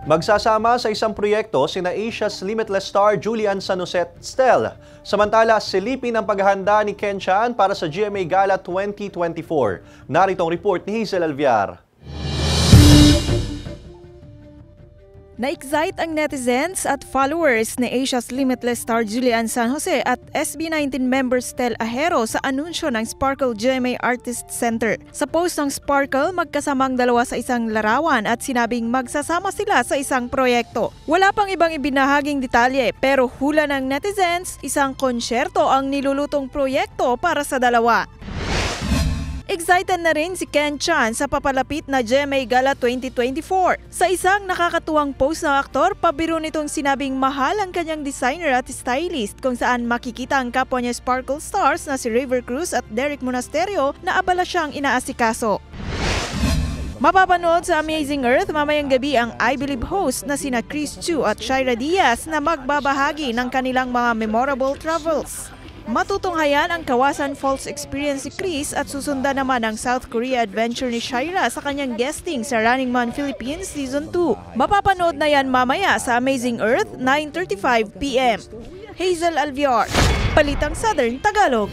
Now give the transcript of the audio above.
Magsasama sa isang proyekto sina Asia's Limitless star Julian San Jose Stel. Samantala, silipin ang paghahanda ni Ken Chan para sa GMA Gala 2024. Narito ang report ni Hazel Alviar. Na-excite ang netizens at followers ni Asia's Limitless star Julian San Jose at SB19 member Stel Ahero sa anunsyo ng Sparkle GMA Artist Center. Sa post ng Sparkle, magkasamang dalawa sa isang larawan at sinabing magsasama sila sa isang proyekto. Wala pang ibang ibinahaging detalye pero hula ng netizens, isang konsyerto ang nilulutong proyekto para sa dalawa. Excited na rin si Ken Chan sa papalapit na GMA Gala 2024. Sa isang nakakatuwang post ng aktor, pabiro nitong sinabing mahal ang kanyang designer at stylist kung saan makikita ang kapwa niya Sparkle stars na si River Cruz at Derek Monasterio na abala siyang inaasikaso. Mapapanood sa Amazing Earth mamayang gabi ang I Believe host na sina Chris Chu at Shaira Diaz na magbabahagi ng kanilang mga memorable travels. Matutunghayan ang Kawasan Falls experience si Chris at susundan naman ang South Korea adventure ni Shaira sa kanyang guesting sa Running Man Philippines Season 2. Mapapanood na yan mamaya sa Amazing Earth, 9:35 p.m. Hazel Alviar, Balitang Southern Tagalog.